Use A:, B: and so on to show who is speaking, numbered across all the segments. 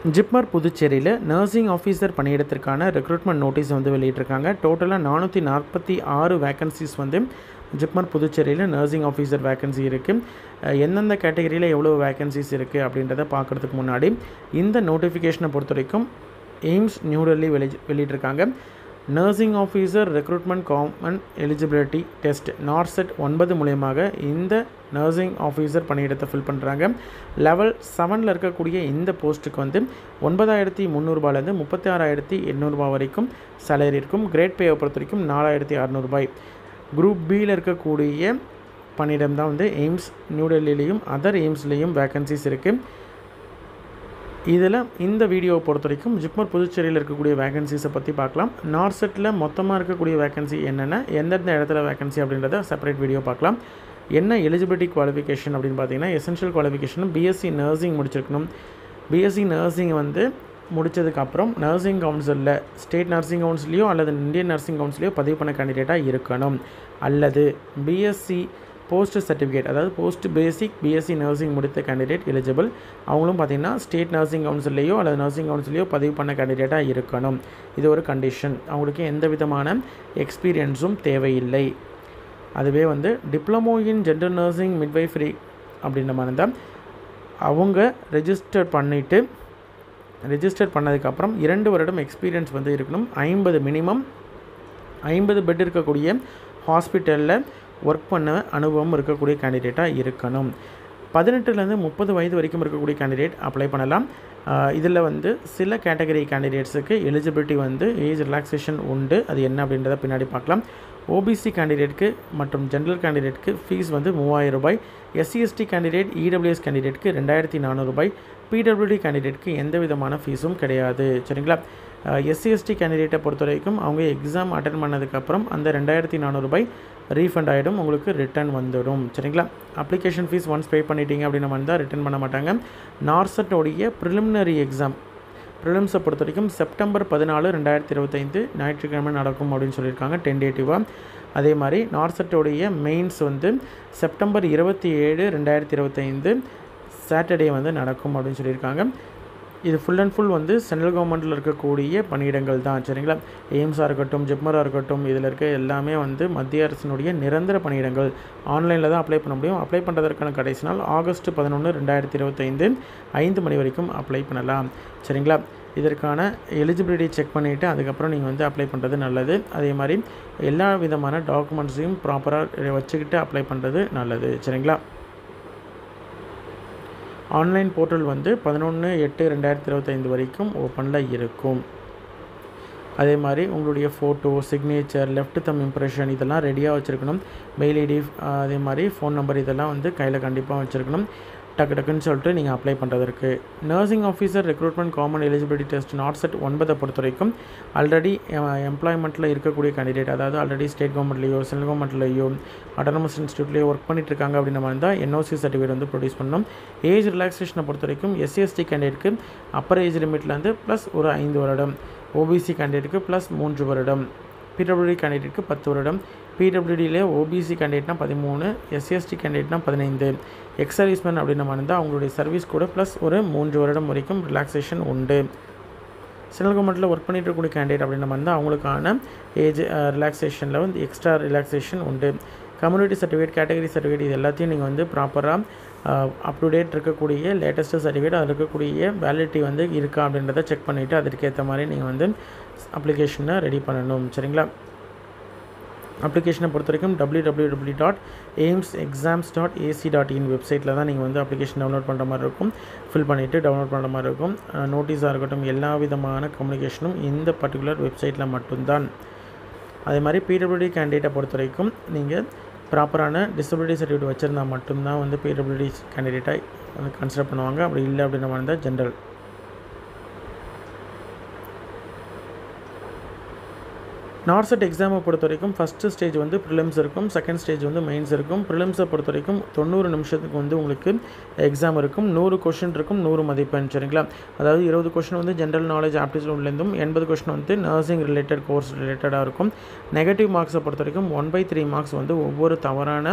A: ஜிப்மர் புதுச்சேரியில் nursing officer பணியிடத்திற்கான recruitment notice வந்து வெளியிட்டிருக்காங்க. டோட்டலாக 446 வேக்கன்சிஸ் வந்து ஜிப்மர் புதுச்சேரியில் நர்சிங் ஆஃபீஸர் வேக்கன்சி இருக்குது. எந்தெந்த கேட்டகரியில் எவ்வளோ வேக்கன்சிஸ் இருக்குது அப்படின்றத பார்க்குறதுக்கு முன்னாடி இந்த நோட்டிஃபிகேஷனை பொறுத்த வரைக்கும் எய்ம்ஸ் நியூ டெல்லி வெளியிட்டிருக்காங்க. Nursing officer recruitment common eligibility test NORCET 9 மூலயமாக இந்த நர்சிங் ஆஃபீஸர் பணியிடத்தை ஃபில் பண்ணுறாங்க. லெவல் 7 இருக்கக்கூடிய இந்த போஸ்ட்டுக்கு வந்து 9,300 ரூபாயிலேருந்து 36,800 வரைக்கும் சேலரி இருக்கும். கிரேட் பேவை பொறுத்த வரைக்கும் 4,600 ரூபாய். குரூப் பியில் இருக்கக்கூடிய பணியிடம் தான் வந்து எய்ம்ஸ் நியூ டெல்லியிலையும் அதர் எய்ம்ஸ்லேயும் வேக்கன்சிஸ் இருக்குது. இதில் இந்த வீடியோவை பொறுத்த வரைக்கும் ஜிப்மர் புதுச்சேரியில் இருக்கக்கூடிய வேகன்சிஸை பற்றி பார்க்கலாம். நார்செட்டில் மொத்தமாக இருக்கக்கூடிய வேகன்சி என்னென்ன, எந்தெந்த இடத்துல வேகன்சி அப்படின்றத செப்பரேட் வீடியோ பார்க்கலாம். என்ன எலிஜிபிலிட்டி குவாலிஃபிகேஷன் அப்படின்னு பார்த்தீங்கன்னா, எசென்ஷியல் குவாலிஃபிகேஷன் பிஎஸ்சி நர்சிங் முடிச்சிருக்கணும். பிஎஸ்சி நர்சிங் வந்து முடித்ததுக்கப்புறம் நர்சிங் கவுன்சிலில் ஸ்டேட் நர்சிங் கவுன்சிலையோ அல்லது இந்தியன் நர்சிங் கவுன்சிலையோ பதிவு பண்ண கேண்டிடேட்டாக இருக்கணும். அல்லது பிஎஸ்சி போஸ்ட் சர்டிஃபிகேட், அதாவது போஸ்ட் பேசிக் பிஎஸ்சி நர்சிங் முடித்த கேண்டிடேட் எலிஜிபிள். அவங்களும் பார்த்திங்கன்னா ஸ்டேட் நர்சிங் கவுன்சிலையோ அல்லது நர்சிங் கவுன்சிலையோ பதிவு பண்ண கேண்டிடேட்டாக இருக்கணும். இது ஒரு கண்டிஷன். அவங்களுக்கு எந்த விதமான எக்ஸ்பீரியன்ஸும் தேவையில்லை. அதுவே வந்து diploma in general nursing midwifery அப்படின்ற மாதிரி தான் அவங்க ரெஜிஸ்டர் பண்ணதுக்கப்புறம் 2 வருடம் எக்ஸ்பீரியன்ஸ் வந்து இருக்கணும். 50 பெட் இருக்கக்கூடிய ஹாஸ்பிட்டலில் ஒர்க் பண்ண அனுபவம் இருக்கக்கூடிய கேண்டிடேட்டாக இருக்கணும். 18லேருந்து 30 வயது வரைக்கும் இருக்கக்கூடிய கேண்டிடேட் அப்ளை பண்ணலாம். இதில் வந்து சில கேட்டகரி கேண்டிடேட்ஸுக்கு எலிஜிபிலிட்டி வந்து ஏஜ் ரிலாக்ஸேஷன் உண்டு. அது என்ன அப்படின்றத பின்னாடி பார்க்கலாம். ஓபிசி கேண்டிடேட்க்கு மற்றும் ஜென்ரல் கேண்டிடேட்க்கு ஃபீஸ் வந்து 3000 ரூபாய். எஸ்சிஎஸ்டி கேண்டிடேட் இடபிள்யூஎஸ் கேண்டிடேட்க்கு 2,400 ரூபாய். பிடபிள்யூடி கேண்டிடேட்க்கு எந்த விதமான ஃபீஸும் கிடையாது. சரிங்களா? எஸ்சிஎஸ்டி கேண்டிடேட்டை பொறுத்த வரைக்கும் அவங்க எக்ஸாம் அட்டன் பண்ணதுக்கப்புறம் அந்த 2,400 ரூபாய் ரீஃபண்ட் ஆகிடும், உங்களுக்கு ரிட்டர்ன் வந்துடும். சரிங்களா? அப்ளிகேஷன் ஃபீஸ் ஒன்ஸ் பே பண்ணிட்டீங்க அப்படின்னா வந்தால் ரிட்டர்ன் பண்ண மாட்டாங்க. நார்செட்டோடைய ப்ரிலிமினரி எக்ஸாம் ப்ரிலிம்ஸை பொறுத்த வரைக்கும் செப்டம்பர் 14, 2025 ஞாயிற்றுக்கிழமை நடக்கும் அப்படின்னு சொல்லியிருக்காங்க டென்டேட்டிவாக. அதே மாதிரி நார்செட்டோடைய மெயின்ஸ் வந்து செப்டம்பர் 27, 2025 சாட்டர்டே வந்து நடக்கும் அப்படின்னு சொல்லியிருக்காங்க. இது ஃபுல் அண்ட் ஃபுல் வந்து சென்ட்ரல் கவர்மெண்ட்டில் இருக்கக்கூடிய பணியிடங்கள் தான். சரிங்களா? எய்ம்ஸாக இருக்கட்டும், ஜிப்மராக இருக்கட்டும், இதில் இருக்க எல்லாமே வந்து மத்திய அரசினுடைய நிரந்தர பணியிடங்கள். ஆன்லைனில் தான் அப்ளை பண்ண முடியும். அப்ளை பண்ணுறதற்கான கடைசி நாள் ஆகஸ்ட் 11, 2025 5 மணி வரைக்கும் அப்ளை பண்ணலாம். சரிங்களா? இதற்கான எலிஜிபிலிட்டி செக் பண்ணிவிட்டு அதுக்கப்புறம் நீங்கள் வந்து அப்ளை பண்ணுறது நல்லது. அதே மாதிரி எல்லா விதமான டாக்குமெண்ட்ஸையும் ப்ராப்பராக வச்சுக்கிட்டு அப்ளை பண்ணுறது நல்லது. சரிங்களா? ஆன்லைன் போர்ட்டல் வந்து 11/8/2025 வரைக்கும் ஓப்பனில் இருக்கும். அதே மாதிரி உங்களுடைய ஃபோட்டோ, சிக்னேச்சர், லெஃப்ட் தம் இம்ப்ரெஷன் இதெல்லாம் ரெடியாக வச்சுருக்கணும். மெயில் ஐடி, அதே மாதிரி ஃபோன் நம்பர் இதெல்லாம் வந்து கையில் கண்டிப்பாக வச்சுருக்கணும். டக்குன்னு சொல்லிட்டு நீங்கள் அப்ளை பண்ணுறதுக்கு. Nursing officer recruitment common eligibility test NORCET 9 பொறுத்த வரைக்கும் ஆல்ரெடி எம்ப்ளாய்மெண்ட்டில் இருக்கக்கூடிய கேண்டிடேட், அதாவது ஆல்ரெடி ஸ்டேட் கவர்மெண்ட்லேயோ சென்ட்ரல் கவர்மெண்ட்லேயோ அட்டானமஸ் இன்ஸ்டியூட்லேயோ ஒர்க் பண்ணிட்டு இருக்காங்க அப்படின்ற மாதிரி தான் என்ஓசி சர்டிஃபிகேட் வந்து ப்ரொடியூஸ் பண்ணணும். ஏஜ் ரிலாக்ஸேஷனை பொறுத்த வரைக்கும் எஸ்சிஎஸ்டி கேண்டிடேட்க்கு அப்பர் ஏஜ் லிமிட்லேருந்து ப்ளஸ் ஒரு 5 வருடம், ஓபிசி கேண்டிடேட்டுக்கு ப்ளஸ் 3 வருடம், பிடபிள்யூடி கேண்டிடேட்டுக்கு 10 வருடம், பிடபிள்யூடியில் ஓபிசி கேண்டிடேட்னா 13, எஸ்சிஎஸ்டி கேண்டிடேட்னா 15, எக்ஸ் சர்வீஸ்மேன் அப்படின்ற மாதிரி இருந்தால் அவங்களுடைய சர்வீஸ் கூட ப்ளஸ் ஒரு 3 வருடம் வரைக்கும் ரிலாக்ஸேஷன் உண்டு. சென்ட்ரல் கவர்மெண்ட்டில் ஒர்க் பண்ணிட்டு இருக்கக்கூடிய கேண்டிடேட் அப்படின்ற மாதிரி இருந்தால் அவங்களுக்கான ஏஜ் ரிலாக்ஸேஷனில் வந்து எக்ஸ்ட்ரா ரிலாக்ஸேஷன் உண்டு. கம்யூனிட்டி சர்டிஃபிகேட், கேட்டகரி சர்டிஃபிகேட் இது எல்லாத்தையும் நீங்கள் வந்து ப்ராப்பராக அப் டு டேட் இருக்கக்கூடிய லேட்டஸ்ட்டு சர்டிஃபிகேட் அதில் இருக்கக்கூடிய வேலிடிட்டி வந்து இருக்கா அப்படின்றத செக் பண்ணிவிட்டு அதற்கேற்ற மாதிரி நீங்கள் வந்து அப்ளிகேஷனை ரெடி பண்ணணும். சரிங்களா? அப்ளிகேஷனை பொறுத்த வரைக்கும் www.aimsexams.ac.in வெப்சைட்டில் தான் நீங்கள் வந்து அப்ளிகேஷன் டவுன்லோட் பண்ணுற மாதிரி இருக்கும். ஃபில் பண்ணிவிட்டு டவுன்லோட் பண்ணுற மாதிரி இருக்கும். நோட்டீஸாக இருக்கட்டும், எல்லா விதமான கம்யூனிகேஷனும் இந்த பர்டிகுலர் வெப்சைட்டில் மட்டும்தான். அதே மாதிரி பிடபிள்யூடி கேண்டிடேட்டை பொறுத்த வரைக்கும் நீங்கள் ப்ராப்பரான டிசபிலிட்டி சர்டிஃபிகேட் வச்சுருந்தால் மட்டும்தான் வந்து பிடபிள்யூடி கேண்டிடேட்டாக வந்து கன்சிடர் பண்ணுவாங்க. அப்படி இல்லை அப்படின்ற மாதிரி இருந்தால் ஜென்ரல். நார்செட் எக்ஸாமை பொறுத்த வரைக்கும் ஃபஸ்ட்டு ஸ்டேஜ் வந்து ப்ரிலிம்ஸ் இருக்கும், செகண்ட் ஸ்டேஜ் வந்து மெயின்ஸ் இருக்கும். ப்ரிலிம்ஸை பொறுத்த வரைக்கும் 90 நிமிஷத்துக்கு வந்து உங்களுக்கு எக்ஸாம் இருக்கும். 100 கொஷின் இருக்கும், 100 மதிப்பெண். சரிங்களா? அதாவது 20 கொஷின் வந்து ஜென்ரல் நாலேஜ் ஆப்டிடியூட்லேருந்தும் 80 கொஷின் வந்து நர்சிங் ரிலேட்டட் கோர்ஸ் ரிலேட்டடாக இருக்கும். நெகட்டிவ் மார்க்ஸை பொறுத்த வரைக்கும் 1/3 மார்க்ஸ் வந்து ஒவ்வொரு தவறான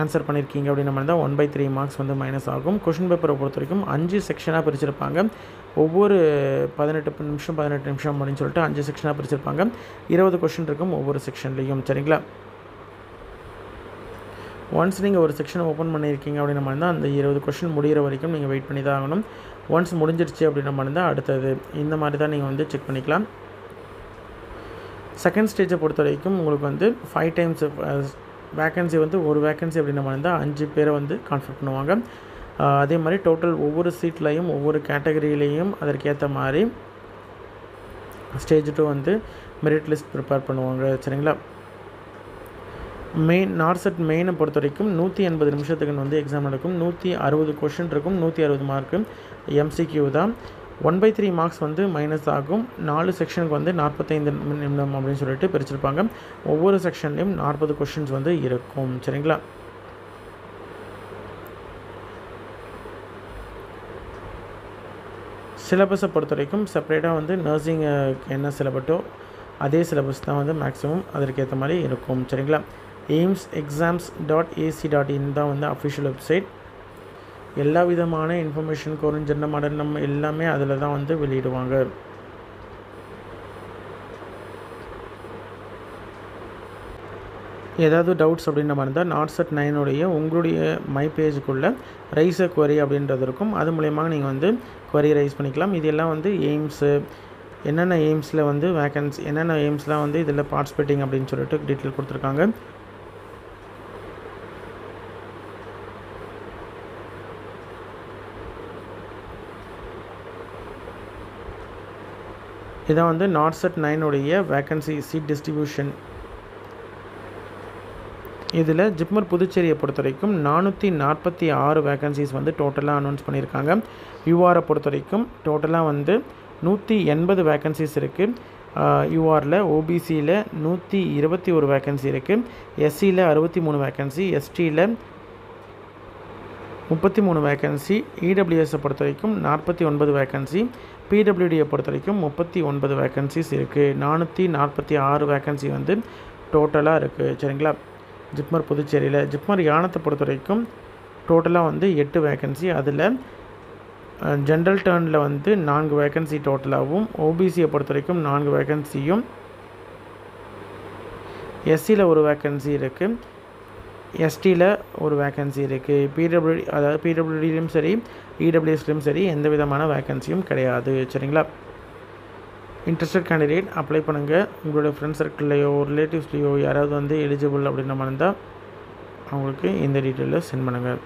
A: ஆன்சர் பண்ணியிருக்கீங்க அப்படின்ற மாதிரி தான் 1/3 மார்க்ஸ் வந்து மைனஸ் ஆகும். கொஷின் பேப்பரை பொறுத்த வரைக்கும் 5 செக்ஷனாக பிரிச்சிருப்பாங்க. ஒவ்வொரு 18 நிமிஷம் அப்படின்னு சொல்லிட்டு 5 செக்ஷனாக பிரிச்சிருப்பாங்க. 20 கொஷின் இருக்கும் ஒவ்வொரு செக்ஷன்லேயும். சரிங்களா? ஒன்ஸ் நீங்கள் ஒரு செக்ஷனை ஓப்பன் பண்ணியிருக்கீங்க அப்படின்ற மாதிரி தான் அந்த 20 கொஷின் முடிகிற வரைக்கும் நீங்கள் வெயிட் பண்ணி தான் ஆகணும். ஒன்ஸ் முடிஞ்சிருச்சு அப்படின்ற மாதிரி தான் அடுத்தது இந்த மாதிரி தான் நீங்கள் வந்து செக் பண்ணிக்கலாம். செகண்ட் ஸ்டேஜை பொறுத்த வரைக்கும் உங்களுக்கு வந்து 5 டைம்ஸ் வேக்கன்சி வந்து ஒரு வேக்கன்சி அப்படின்ற மாதிரி தான் 5 பேரை வந்து கான்ஃபர் பண்ணுவாங்க. அதே மாதிரி டோட்டல் ஒவ்வொரு சீட்லையும் ஒவ்வொரு கேட்டகரியிலையும் அதற்கேற்ற மாதிரி ஸ்டேஜ் 2 வந்து மெரிட் லிஸ்ட் ப்ரிப்பேர் பண்ணுவாங்க. சரிங்களா? நார்செட் மெயினை பொறுத்த வரைக்கும் 180 நிமிஷத்துக்கு வந்து எக்ஸாம் நடக்கும். 160 கொஷின் இருக்கும். 160 மார்க்கு எம்சிக்யூ தான். 1/3 மார்க்ஸ் வந்து மைனஸ் ஆகும். 4 செக்ஷனுக்கு வந்து 45 நிமிடம் அப்படின்னு சொல்லிட்டு பிரிச்சிருப்பாங்க. ஒவ்வொரு செக்ஷன்லேயும் 40 கொஷின்ஸ் வந்து இருக்கும். சரிங்களா? சிலபஸை பொறுத்த வரைக்கும் செப்பரேட்டாக வந்து நர்சிங் என்ன சிலபஸோ அதே சிலபஸ் தான் வந்து மேக்ஸிமம் அதற்கேற்ற மாதிரி இருக்கும். சரிங்களா? aimsexams.ac.in தான் வந்து அஃபிஷியல் வெப்சைட். எல்லா விதமான இன்ஃபர்மேஷன் ஜெண்டர் மாடல் நம்ம எல்லாமே அதில் தான் வந்து வெளியிடுவாங்க. ஏதாவது டவுட்ஸ் அப்படின்ற மாதிரி இருந்தால் நார்செட் 9 உங்களுடைய மை பேஜுக்குள்ளே ரைஸ் அ குவரி அப்படின்றது இருக்கும். அது மூலயமா நீங்கள் வந்து குவரி ரைஸ் பண்ணிக்கலாம். இதெல்லாம் வந்து எய்ம்ஸு என்னென்ன எய்ம்ஸில் வந்து வேக்கன்சி என்னென்ன எய்ம்ஸ்லாம் வந்து இதில் பார்ட்டிசிபேட்டிங் அப்படின்னு சொல்லிட்டு டீட்டெயில் கொடுத்துருக்காங்க. இதான் வந்து நார்செட் 9 வேக்கன்சி சீட் டிஸ்ட்ரிபியூஷன். இதில் ஜிப்மர் புதுச்சேரியை பொறுத்த வரைக்கும் 446 வேக்கன்சிஸ் வந்து டோட்டலாக அனௌன்ஸ் பண்ணியிருக்காங்க. யூஆரை பொறுத்த வரைக்கும் டோட்டலாக வந்து 180 வேக்கன்சிஸ் இருக்குது. யூஆரில் ஓபிசியில் 121 வேக்கன்சி இருக்குது. எஸ்சியில் 63 வேக்கன்சி, எஸ்டியில் 33 வேக்கன்சி, இடபிள்யூஎஸை பொறுத்த வரைக்கும் 49 வேக்கன்சி, பிடபிள்யூடியை பொறுத்த வரைக்கும் 39 வேக்கன்சிஸ் இருக்குது. 446 வேக்கன்சி வந்து டோட்டலாக இருக்குது. சரிங்களா? ஜிப்மர் புதுச்சேரியில். ஜிப்மர் யானத்தை பொறுத்த வரைக்கும் டோட்டலாக வந்து 8 வேக்கன்சி. அதில் ஜென்ரல் டர்னில் வந்து 4 வேக்கன்சி டோட்டலாகவும், ஓபிசியை பொறுத்த வரைக்கும் 4 வேக்கன்சியும், எஸ்சியில் ஒரு வேக்கன்சி இருக்குது, எஸ்டியில் ஒரு வேக்கன்சி இருக்குது. பிடபிள்யூடி அதாவது பிடபிள்யூடிலையும் சரி இடபிள்யூஎஸ்லையும் சரி எந்த விதமான வேக்கன்சியும் கிடையாது. சரிங்களா? இன்ட்ரெஸ்டட் கேண்டிடேட் அப்ளை பண்ணுங்கள். உங்களோட ஃப்ரெண்ட்ஸ் சர்க்கிள்லையோ ரிலேட்டிவ்ஸ்லையோ யாராவது வந்து எலிஜிபிள் அப்படின்ற மாதிரி இருந்தால் அவங்களுக்கு இந்த டீட்டெயிலில் சென்ட் பண்ணுங்கள்.